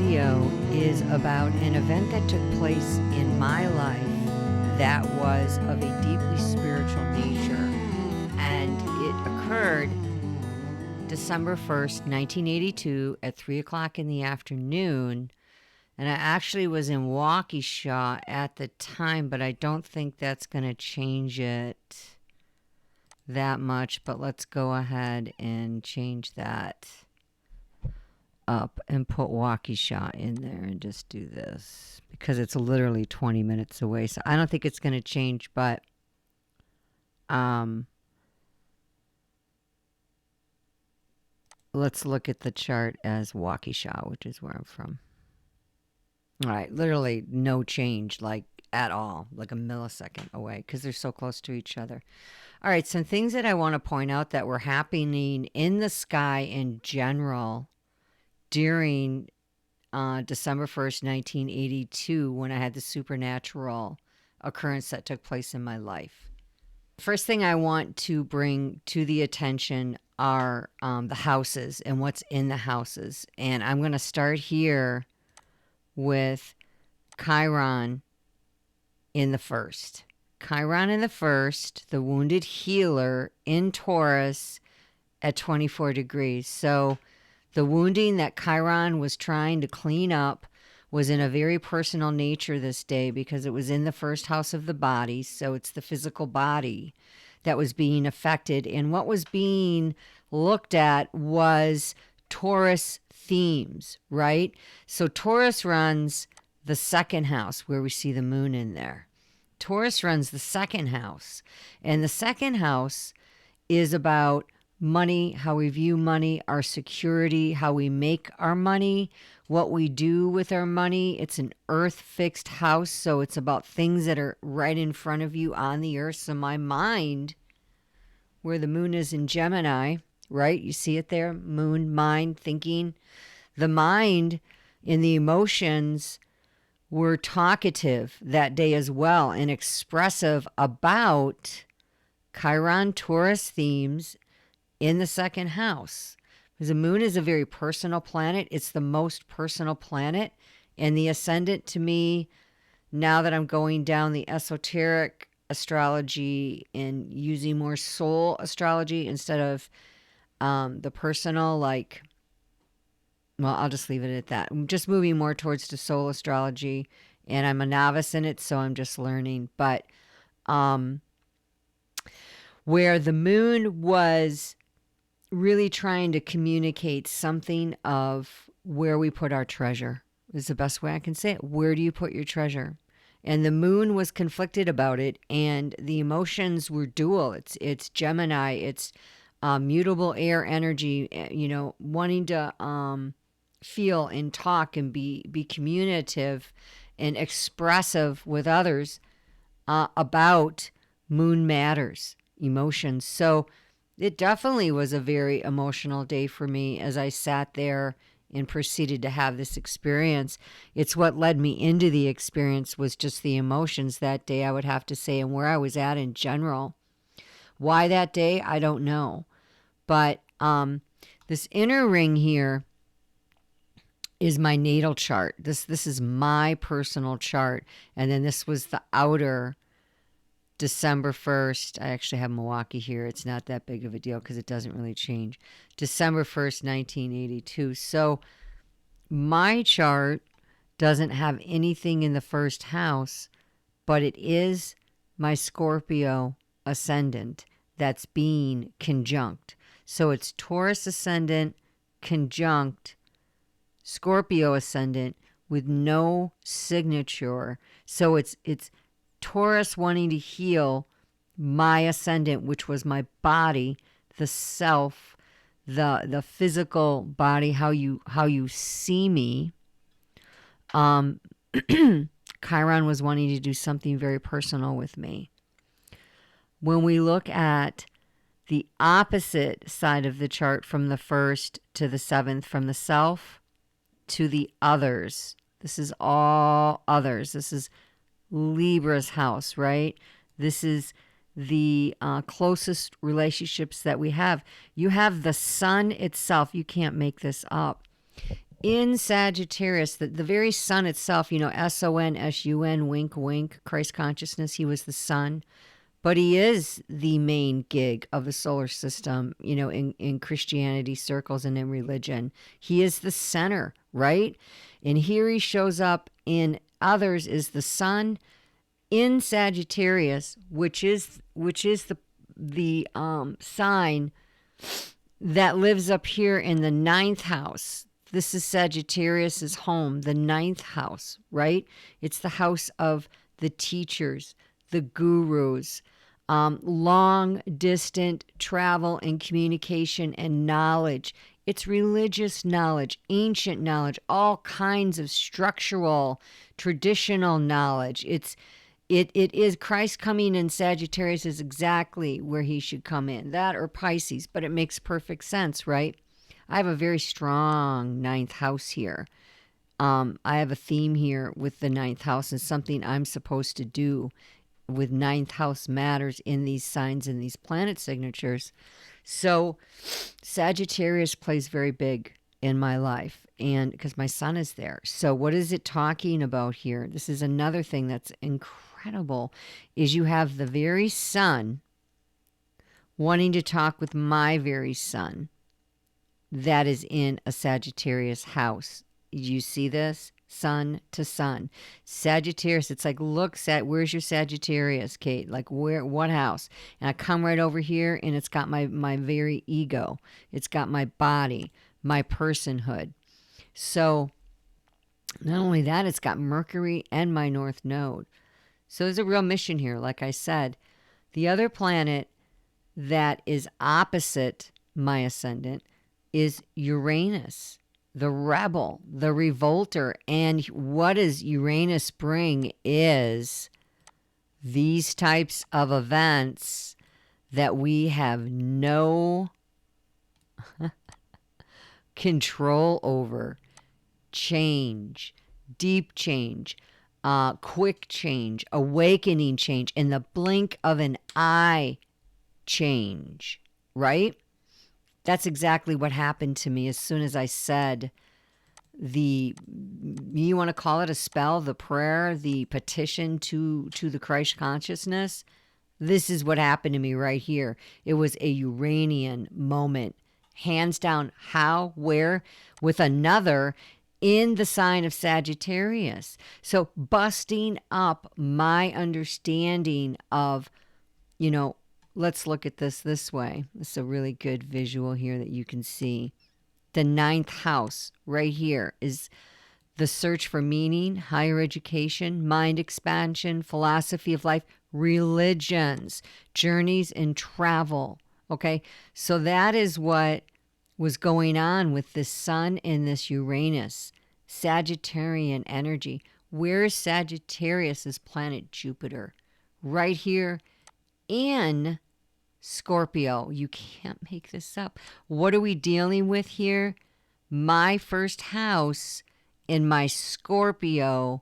video is about an event that took place in my life that was of a deeply spiritual nature. And it occurred December 1st, 1982 at 3 o'clock in the afternoon. And I actually was in Waukesha at the time, but I don't think that's going to change it that much. But let's go ahead and change that up and put Waukesha in there and just do this because it's literally 20 minutes away. So I don't think it's going to change, but let's look at the chart as Waukesha, which is where I'm from. All right, literally no change, like at all, like a millisecond away because they're so close to each other. All right, some things that I want to point out that were happening in the sky in general during December 1st, 1982, when I had the supernatural occurrence that took place in my life. First thing I want to bring to the attention are the houses and what's in the houses. And I'm going to start here with Chiron in the first. Chiron in the first, the wounded healer in Taurus at 24 degrees. So the wounding that Chiron was trying to clean up was in a very personal nature this day because it was in the first house of the body. So it's the physical body that was being affected. And what was being looked at was Taurus themes, right? So Taurus runs the second house where we see the moon in there. Taurus runs the second house. And the second house is about money, how we view money, our security, how we make our money, what we do with our money. It's an earth-fixed house, so it's about things that are right in front of you on the earth. So my mind, where the moon is in Gemini, right? You see it there? Moon, mind, thinking. The mind and the emotions were talkative that day as well and expressive about Chiron Taurus themes in the second house. Because the moon is a very personal planet. It's the most personal planet. And the ascendant to me, now that I'm going down the esoteric astrology and using more soul astrology instead of the personal, like, well, I'll just leave it at that. I'm just moving more towards the soul astrology, and I'm a novice in it, so I'm just learning. But where the moon was really trying to communicate something of where we put our treasure is the best way I can say it. Where do you put your treasure? And the moon was conflicted about it, and the emotions were dual. It's Gemini. It's mutable air energy, wanting to feel and talk and be communicative and expressive with others about moon matters, emotions. So it definitely was a very emotional day for me as I sat there and proceeded to have this experience. It's what led me into the experience was just the emotions that day, I would have to say, and where I was at in general. Why that day, I don't know. But this inner ring here is my natal chart. This is my personal chart. And then this was the outer December 1st. I actually have Milwaukee here. It's not that big of a deal because it doesn't really change. December 1st, 1982. So my chart doesn't have anything in the first house, but it is my Scorpio ascendant that's being conjunct. So it's Taurus ascendant conjunct Scorpio ascendant with no signature. So it's Taurus wanting to heal my ascendant, which was my body, the self, the physical body, how you see me. Chiron was wanting to do something very personal with me. When we look at the opposite side of the chart from the 1st to the 7th, from the self to the others, this is all others. This is Libra's house, right? This is the closest relationships that we have. You have the sun itself. You can't make this up. in Sagittarius, the very sun itself, SON, wink, wink, Christ consciousness, he was the sun. But he is the main gig of the solar system, in Christianity circles and in religion. He is the center, right? And here he shows up in others is the sun in Sagittarius, which is the sign that lives up here in the ninth house. This is Sagittarius's home, the ninth house, right? It's the house of the teachers, the gurus, long distant travel and communication and knowledge. It's religious knowledge, ancient knowledge, all kinds of structural, traditional knowledge. It is Christ coming in Sagittarius is exactly where he should come in. That or Pisces, but it makes perfect sense, right? I have a very strong ninth house here. I have a theme here with the ninth house and something I'm supposed to do with ninth house matters in these signs and these planet signatures. So Sagittarius plays very big in my life, and because my sun is there. So what is it talking about here? This is another thing that's incredible, is you have the very sun wanting to talk with my very sun that is in a Sagittarius house. You see this? Sun to sun. Sagittarius, it's like, look, where's your Sagittarius, Kate? Like, what house? And I come right over here, and it's got my very ego. It's got my body, my personhood. So not only that, it's got Mercury and my North Node. So there's a real mission here, like I said. The other planet that is opposite my ascendant is Uranus, the rebel, the revolter. And what does Uranus bring is these types of events that we have no control over. Change, deep change, quick change, awakening change, in the blink of an eye change, right? That's exactly what happened to me as soon as I said you want to call it a spell, the prayer, the petition to the Christ consciousness. This is what happened to me right here. It was a Uranian moment. Hands down. How? Where? With another in the sign of Sagittarius. So busting up my understanding of, let's look at this way. This is a really good visual here that you can see. The ninth house right here is the search for meaning, higher education, mind expansion, philosophy of life, religions, journeys, and travel. Okay, so that is what was going on with this sun and this Uranus, Sagittarian energy. Where's Sagittarius' planet Jupiter? Right here in Scorpio. You can't make this up. What are we dealing with here? My first house in my Scorpio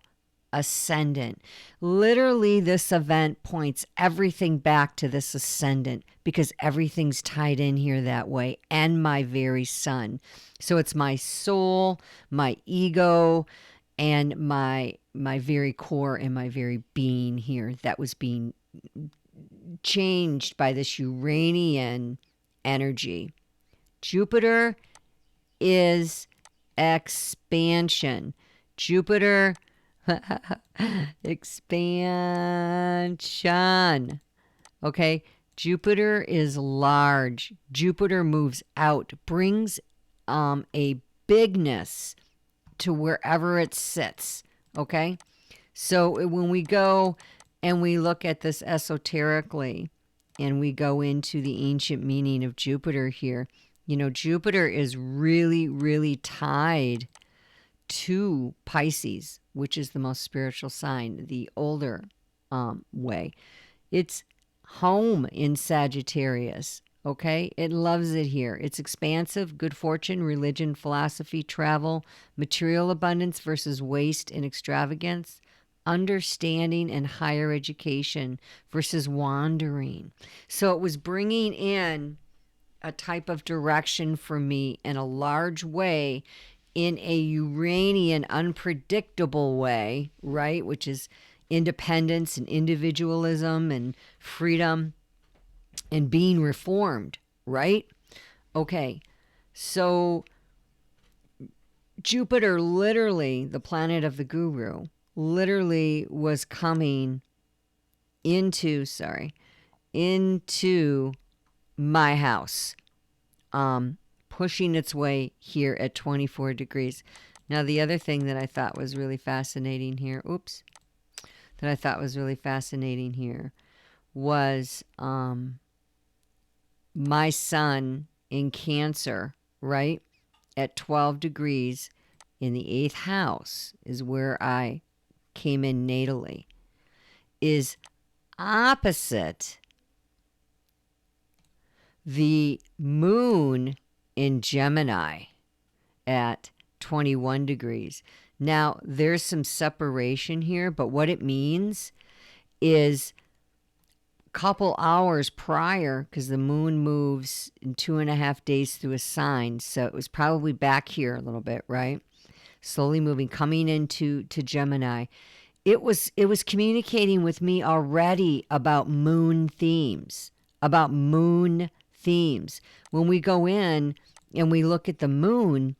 ascendant. Literally, this event points everything back to this ascendant because everything's tied in here that way, and my very sun. So it's my soul, my ego, and my very core and my very being here that was being changed by this Uranian energy. Jupiter is expansion. Jupiter, expansion. Okay, Jupiter is large. Jupiter moves out, brings a bigness to wherever it sits. Okay, so when we go and we look at this esoterically, and we go into the ancient meaning of Jupiter here, Jupiter is really, really tied to Pisces, which is the most spiritual sign, the older way. It's home in Sagittarius, okay? It loves it here. It's expansive, good fortune, religion, philosophy, travel, material abundance versus waste and extravagance, understanding and higher education versus wandering. So it was bringing in a type of direction for me in a large way in a Uranian unpredictable way, right? Which is independence and individualism and freedom and being reformed, right? Okay, so Jupiter, literally, the planet of the guru, literally was coming into my house, pushing its way here at 24 degrees. Now, the other thing that I thought was really fascinating here, was my sun in Cancer, right? At 12 degrees in the 8th house is where I came in natally, is opposite the moon in Gemini at 21 degrees. Now, there's some separation here, but what it means is a couple hours prior, because the moon moves in 2.5 days through a sign, so it was probably back here a little bit, right? Slowly moving, coming into Gemini. It was communicating with me already about moon themes, When we go in and we look at the moon,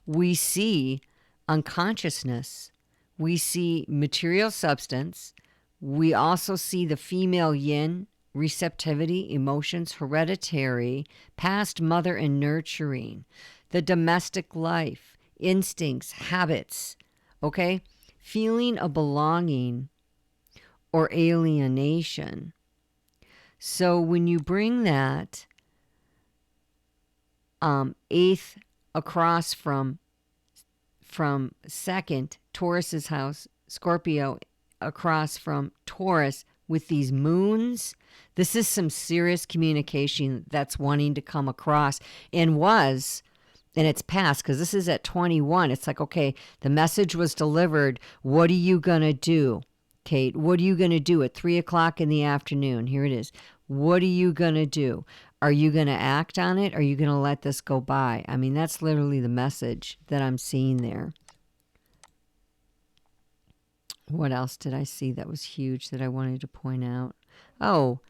we see unconsciousness. We see material substance. We also see the female yin, receptivity, emotions, hereditary, past mother and nurturing, the domestic life, instincts, habits, okay? Feeling of belonging or alienation. So when you bring that 8th across from 2nd, Taurus's house, Scorpio across from Taurus with these moons, this is some serious communication that's wanting to come across and it's past, because this is at 21. It's like, okay, the message was delivered. What are you going to do, Kate? What are you going to do at 3 o'clock in the afternoon? Here it is. What are you going to do? Are you going to act on it? Or are you going to let this go by? I mean, that's literally the message that I'm seeing there. What else did I see that was huge that I wanted to point out? Oh,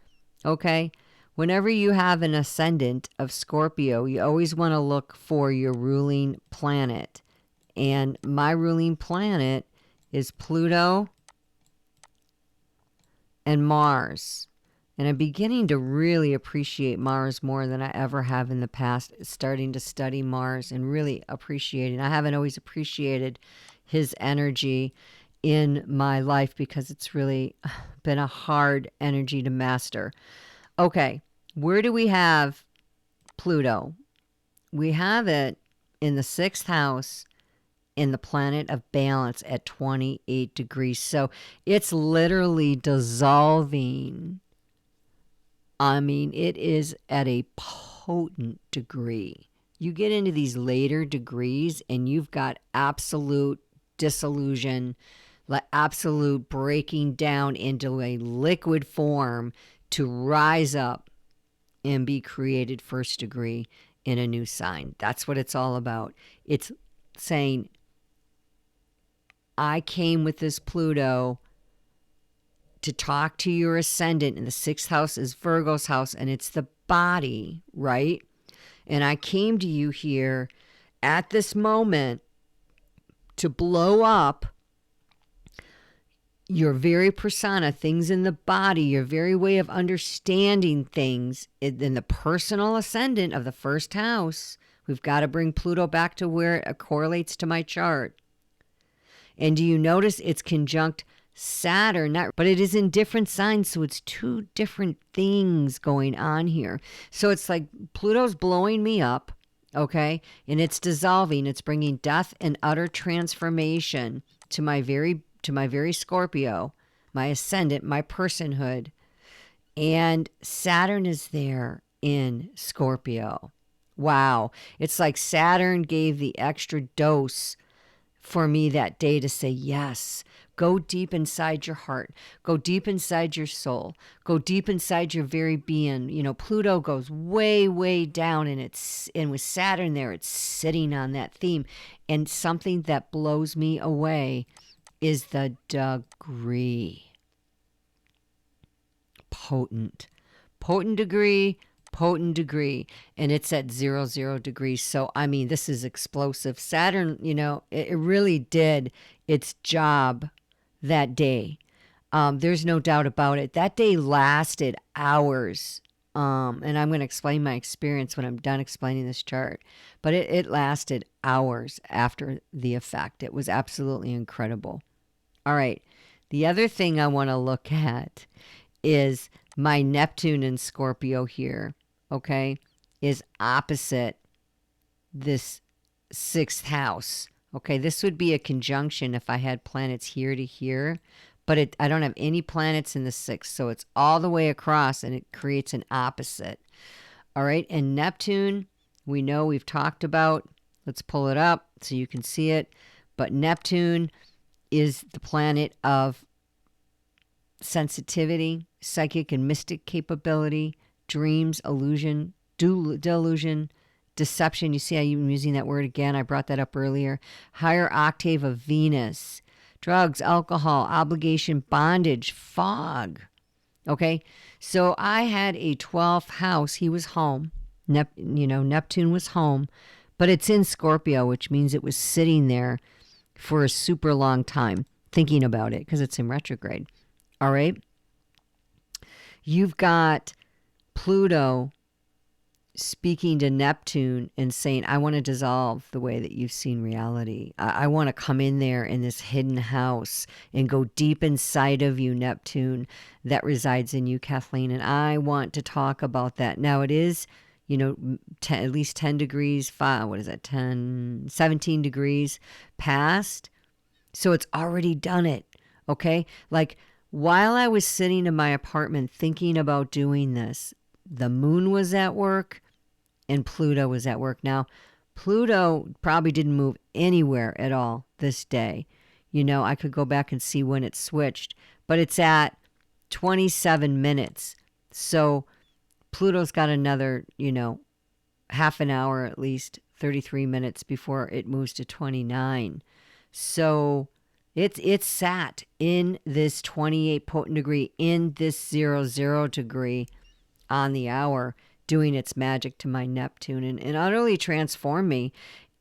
okay. Whenever you have an ascendant of Scorpio, you always want to look for your ruling planet. And my ruling planet is Pluto and Mars. And I'm beginning to really appreciate Mars more than I ever have in the past, starting to study Mars and really appreciating. I haven't always appreciated his energy in my life because it's really been a hard energy to master. Okay, where do we have Pluto? We have it in the 6th house in the planet of balance at 28 degrees. So it's literally dissolving. I mean, it is at a potent degree. You get into these later degrees and you've got absolute disillusion, absolute breaking down into a liquid form to rise up and be created 1st degree in a new sign. That's what it's all about. It's saying, I came with this Pluto to talk to your ascendant, and the 6th house is Virgo's house, and it's the body, right? And I came to you here at this moment to blow up your very persona, things in the body, your very way of understanding things in the personal ascendant of the 1st house. We've got to bring Pluto back to where it correlates to my chart. And do you notice it's conjunct Saturn? But it is in different signs, so it's 2 different things going on here. So it's like Pluto's blowing me up, okay? And it's dissolving. It's bringing death and utter transformation to my very Scorpio, my ascendant, my personhood. And Saturn is there in Scorpio. Wow. It's like Saturn gave the extra dose for me that day to say, yes, Go deep inside your heart. Go deep inside your soul. Go deep inside your very being. You know, Pluto goes way, way down, and with Saturn there, it's sitting on that theme. And something that blows me away is the degree. Potent degree, and it's at 0 degrees. So I mean, this is explosive. Saturn, you know, it really did its job that day. There's no doubt about it. That day lasted hours. And I'm going to explain my experience when I'm done explaining this chart. But it lasted hours after the effect. It was absolutely incredible. All right. The other thing I want to look at is my Neptune in Scorpio here, okay, is opposite this 6th house. Okay, this would be a conjunction if I had planets here to here, but I don't have any planets in the 6th, so it's all the way across, and it creates an opposite. All right, and Neptune, we know we've talked about. Let's pull it up so you can see it. But Neptune is the planet of sensitivity, psychic and mystic capability, dreams, illusion, delusion, deception. You see I'm using that word again. I brought that up earlier. Higher octave of Venus, drugs, alcohol, obligation, bondage, fog. Okay, so I had a 12th house. He was home. Neptune was home, but it's in Scorpio, which means it was sitting there for a super long time thinking about it because it's in retrograde. All right. You've got Pluto speaking to Neptune and saying, I want to dissolve the way that you've seen reality. I want to come in there in this hidden house and go deep inside of you, Neptune, that resides in you, Kathleen. And I want to talk about that. Now it is, at least 10 degrees, 17 degrees past. So it's already done it. Okay. Like, while I was sitting in my apartment thinking about doing this, the moon was at work and Pluto was at work. Now, Pluto probably didn't move anywhere at all this day. I could go back and see when it switched, but it's at 27 minutes. So Pluto's got another, half an hour at least, 33 minutes before it moves to 29. So it's sat in this 28 potent degree, in this 0 degree on the hour, doing its magic to my Neptune and utterly transformed me.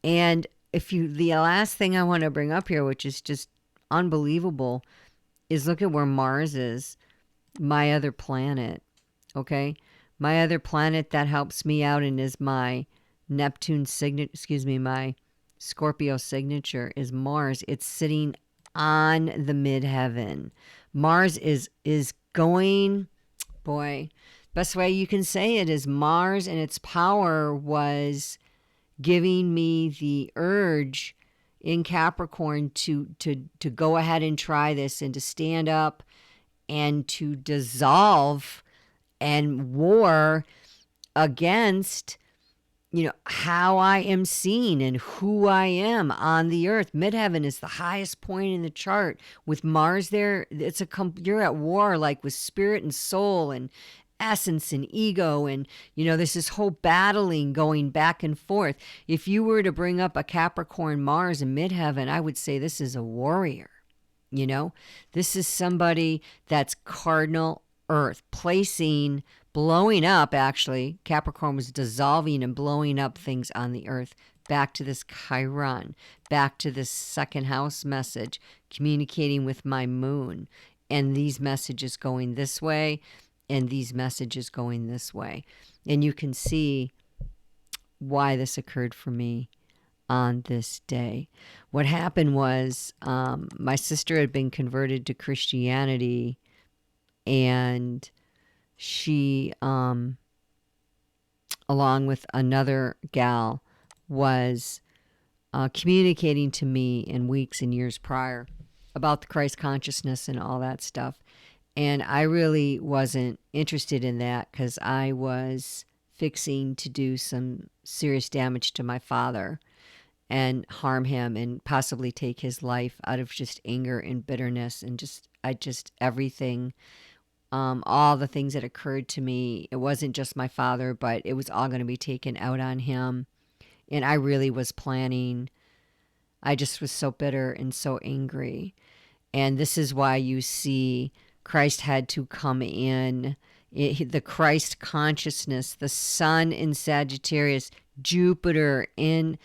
And the last thing I want to bring up here, which is just unbelievable, is look at where Mars is, my other planet. Okay, my other planet that helps me out and is my Neptune signature. My Scorpio signature is Mars. It's sitting on the midheaven. Mars is going, boy, best way you can say it is Mars and its power was giving me the urge in Capricorn to go ahead and try this and to stand up and to dissolve and war against how I am seen and who I am on the earth. Midheaven is the highest point in the chart. With Mars there, you're at war like with spirit and soul and essence and ego, and there's this whole battling going back and forth. If you were to bring up a Capricorn Mars in midheaven, I would say this is a warrior. This is somebody that's cardinal earth, blowing up, actually. Capricorn was dissolving and blowing up things on the earth. Back to this Chiron, back to this second house message, communicating with my moon, and these messages going this way, and these messages going this way. And you can see why this occurred for me on this day. What happened was my sister had been converted to Christianity, and she, along with another gal, was communicating to me in weeks and years prior about the Christ consciousness and all that stuff. And I really wasn't interested in that because I was fixing to do some serious damage to my father. and harm him and possibly take his life out of just anger and bitterness and just everything. All the things that occurred to me, it wasn't just my father, but it was all going to be taken out on him. And I really was planning. I just was so bitter and so angry. And this is why you see Christ had to come in. The Christ consciousness, the sun in Sagittarius, Jupiter in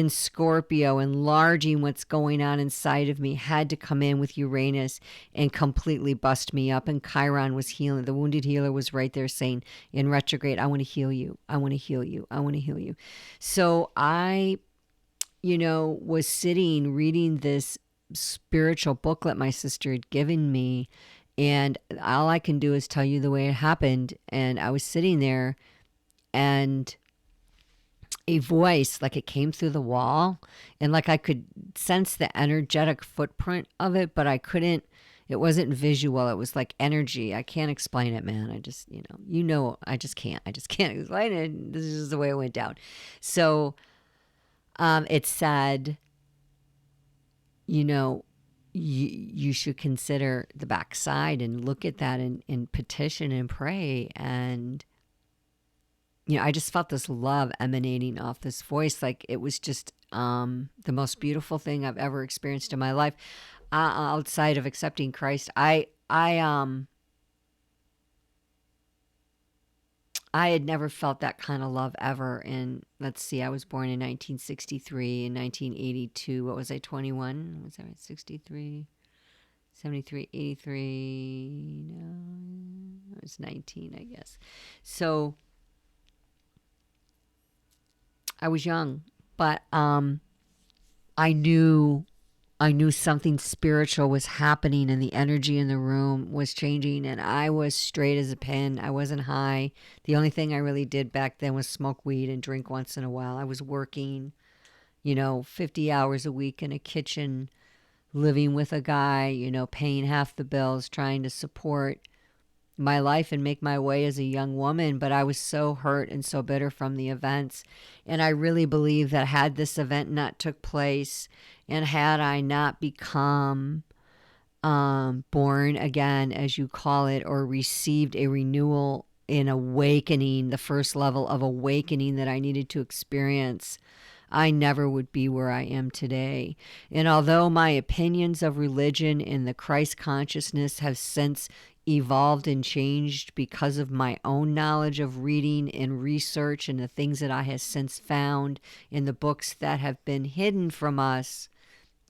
Scorpio, enlarging what's going on inside of me, had to come in with Uranus and completely bust me up. And Chiron was healing. The wounded healer was right there saying, in retrograde, I want to heal you. I want to heal you. I want to heal you. So I, was sitting reading this spiritual booklet my sister had given me. And all I can do is tell you the way it happened. And I was sitting there and a voice, like it came through the wall, and like I could sense the energetic footprint of it, but I couldn't, it wasn't visual. It was like energy. I can't explain it, man. I just, I just can't explain it. This is the way it went down. So it said, you should consider the backside and look at that and petition and pray. And I just felt this love emanating off this voice. Like it was just the most beautiful thing I've ever experienced in my life, outside of accepting Christ. I had never felt that kind of love ever. And let's see, I was born in 1963. In 1982, what was I, 21? Was I 63? 73, 83? No, I was 19, I guess. So I was young, but I knew something spiritual was happening, and the energy in the room was changing, and I was straight as a pin. I wasn't high. The only thing I really did back then was smoke weed and drink once in a while. I was working, 50 hours a week in a kitchen, living with a guy, paying half the bills, trying to support my life and make my way as a young woman. But I was so hurt and so bitter from the events. And I really believe that had this event not took place, and had I not become born again, as you call it, or received a renewal, an awakening, the first level of awakening that I needed to experience, I never would be where I am today. And although my opinions of religion and the Christ consciousness have since evolved and changed because of my own knowledge of reading and research and the things that I have since found in the books that have been hidden from us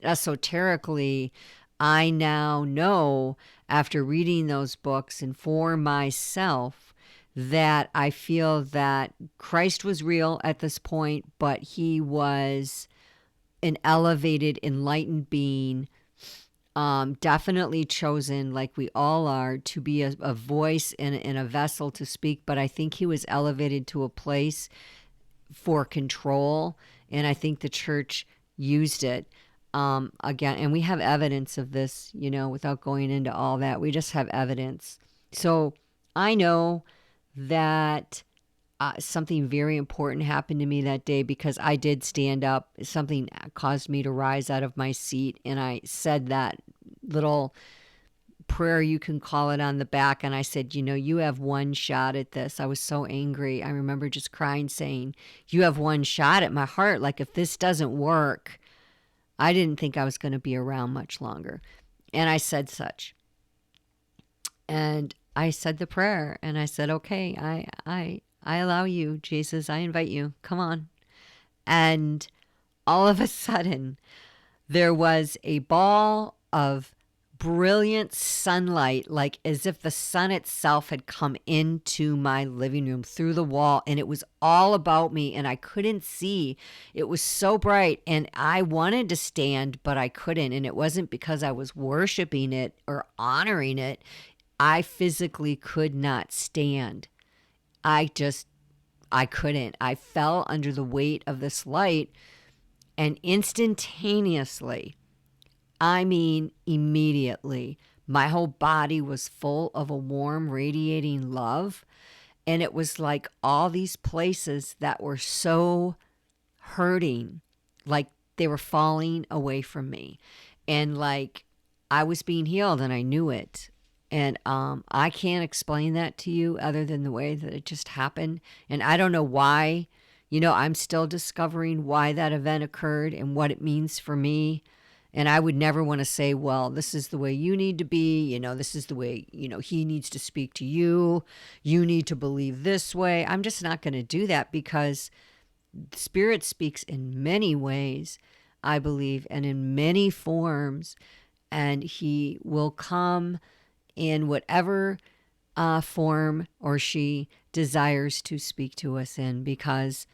esoterically, I now know, after reading those books and for myself, that I feel that Christ was real at this point, but he was an elevated, enlightened being, definitely chosen, like we all are, to be a voice and a vessel to speak. But I think he was elevated to a place for control, and I think the church used it. Again, and we have evidence of this, without going into all that. We just have evidence. So I know that something very important happened to me that day, because I did stand up. Something caused me to rise out of my seat, and I said that little prayer, you can call it, on the back, and I said, you have one shot at this. I was so angry. I remember just crying, saying, you have one shot at my heart. Like, if this doesn't work, I didn't think I was going to be around much longer. And I said such. And I said the prayer, and I said, okay, I allow you, Jesus, I invite you, come on. And all of a sudden, there was a ball of brilliant sunlight, like as if the sun itself had come into my living room through the wall, and it was all about me, and I couldn't see. It was so bright, and I wanted to stand, but I couldn't. And it wasn't because I was worshiping it or honoring it. I physically could not stand. I couldn't. I fell under the weight of this light, and instantaneously, I mean immediately, my whole body was full of a warm, radiating love. And it was like all these places that were so hurting, like they were falling away from me. And like I was being healed and I knew it. And I can't explain that to you other than the way that it just happened. And I don't know why. I'm still discovering why that event occurred and what it means for me. And I would never want to say, well, this is the way you need to be. This is the way, he needs to speak to you. You need to believe this way. I'm just not going to do that because Spirit speaks in many ways, I believe, and in many forms. And he will come in whatever form or she desires to speak to us in, because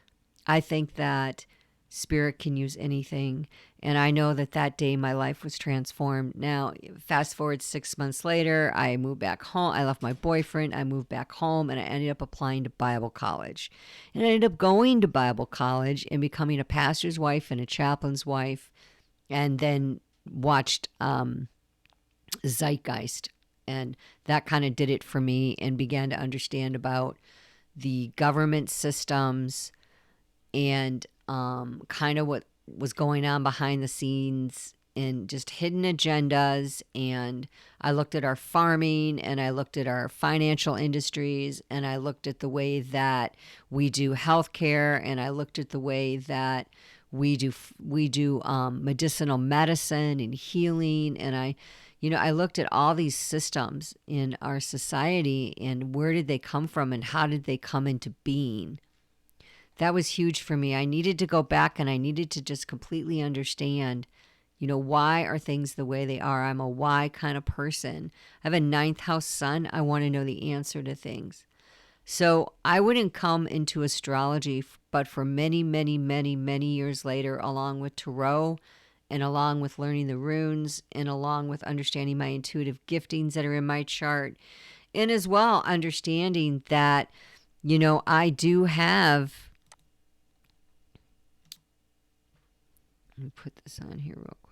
I think that Spirit can use anything. And I know that that day my life was transformed. Now, fast forward 6 months later, I moved back home. I left my boyfriend. I moved back home and I ended up applying to Bible college. And I ended up going to Bible college and becoming a pastor's wife and a chaplain's wife. And then watched Zeitgeist. And that kind of did it for me, and began to understand about the government systems and kind of what was going on behind the scenes and just hidden agendas. And I looked at our farming and I looked at our financial industries and I looked at the way that we do healthcare and I looked at the way that we do medicinal medicine and healing. And I looked at all these systems in our society and where did they come from and how did they come into being. That was huge for me. I needed to go back and I needed to just completely understand, why are things the way they are? I'm a why kind of person. I have a 9th house sun. I want to know the answer to things. So I wouldn't come into astrology, but for many, many, many, many years later, along with tarot and along with learning the runes and along with understanding my intuitive giftings that are in my chart, and as well understanding that, I do have, let me put this on here real quick.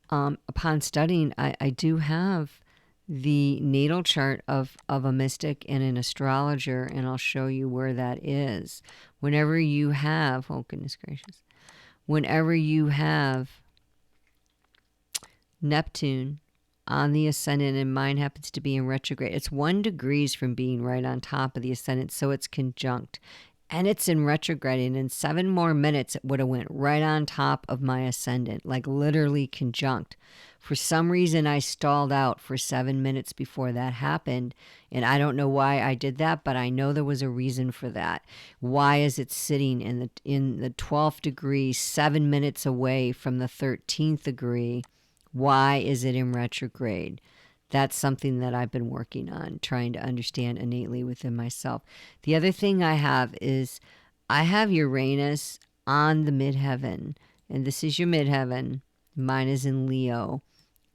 Upon studying, I do have the natal chart of a mystic and an astrologer, and I'll show you where that is. Whenever you have, oh goodness gracious, whenever you have Neptune on the ascendant and mine happens to be in retrograde, it's 1 degree from being right on top of the ascendant, so it's conjunct. And it's in retrograde, and in 7 more minutes, it would have went right on top of my ascendant, like literally conjunct. For some reason, I stalled out for 7 minutes before that happened, and I don't know why I did that, but I know there was a reason for that. Why is it sitting in the 12th degree, 7 minutes away from the 13th degree? Why is it in retrograde? That's something that I've been working on, trying to understand innately within myself. The other thing I have is I have Uranus on the midheaven, and this is your midheaven. Mine is in Leo.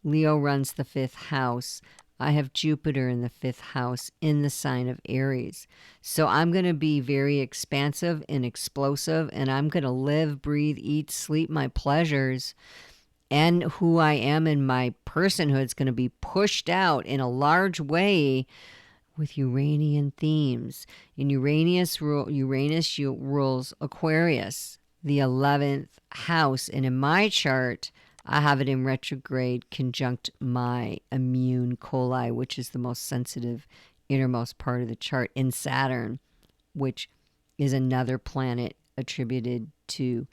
Leo runs the 5th house. I have Jupiter in the 5th house in the sign of Aries. So I'm going to be very expansive and explosive, and I'm going to live, breathe, eat, sleep my pleasures. And who I am in my personhood is going to be pushed out in a large way with Uranian themes. And Uranus rules Aquarius, the 11th house. And in my chart, I have it in retrograde conjunct my immune coli, which is the most sensitive innermost part of the chart, in Saturn, which is another planet attributed to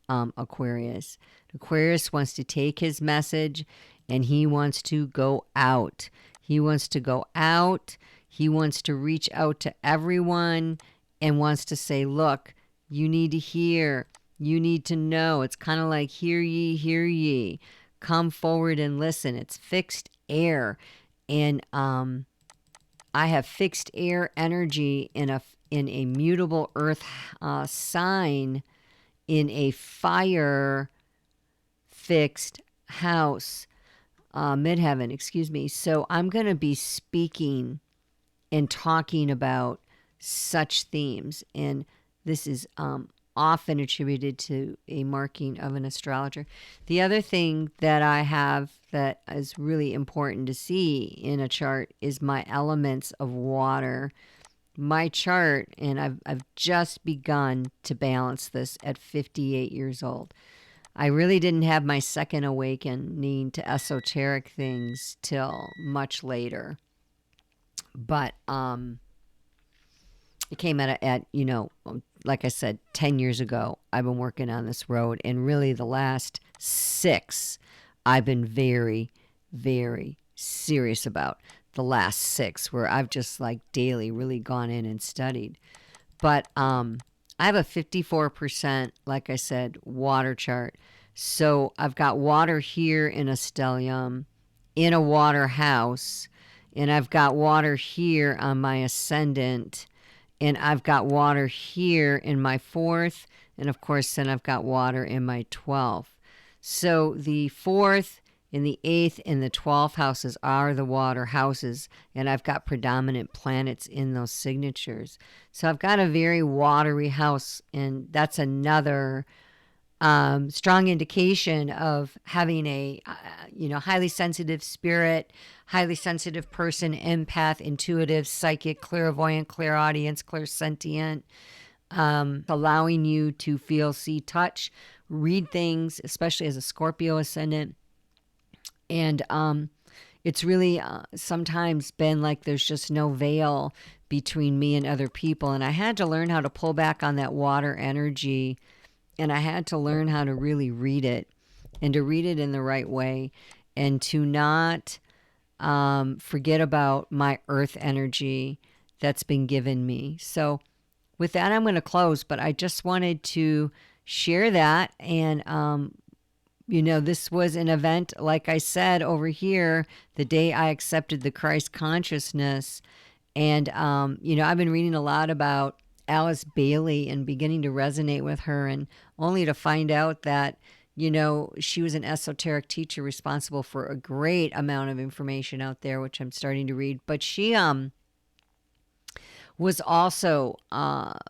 Aquarius. Aquarius wants to take his message and he wants to go out. He wants to go out. He wants to reach out to everyone and wants to say, look, you need to hear. You need to know. It's kind of like, hear ye. Come forward and listen. It's fixed air. And I have fixed air energy in a mutable earth sign in a fire fixed house, midheaven, excuse me. So I'm going to be speaking and talking about such themes. And this is often attributed to a marking of an astrologer. The other thing that I have that is really important to see in a chart is my elements of water. my chart, and I've just begun to balance this at 58 years old. I really didn't have my second awakening to esoteric things till much later. But it came at like I said, 10 years ago, I've been working on this road, and really the last 6, I've been very, very serious about. The last 6, where I've just like daily really gone in and studied. But I have a 54%, like I said, water chart. So I've got water here in a stellium, in a water house, and I've got water here on my ascendant, and I've got water here in my 4th, and of course then I've got water in my 12th. So the 4th and the 8th and the 12th houses are the water houses, and I've got predominant planets in those signatures. So I've got a very watery house, and that's another strong indication of having a highly sensitive spirit, highly sensitive person, empath, intuitive, psychic, clairvoyant, clairaudience, clairsentient, allowing you to feel, see, touch, read things, especially as a Scorpio ascendant. And it's really sometimes been like there's just no veil between me and other people. And I had to learn how to pull back on that water energy, and I had to learn how to really read it, and to read it in the right way, and to not forget about my earth energy that's been given me. So with that, I'm going to close, but I just wanted to share that. And this was an event, like I said, over here, the day I accepted the Christ consciousness. And, I've been reading a lot about Alice Bailey and beginning to resonate with her, and only to find out that, she was an esoteric teacher responsible for a great amount of information out there, which I'm starting to read. But she was also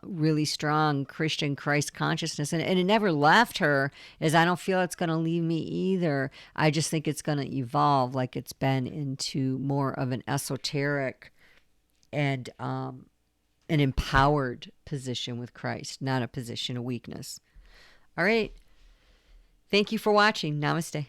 really strong Christian Christ consciousness, and it never left her, as I don't feel it's going to leave me either. I just think it's going to evolve, like it's been, into more of an esoteric and an empowered position with Christ, not a position of weakness. All right. Thank you for watching. Namaste.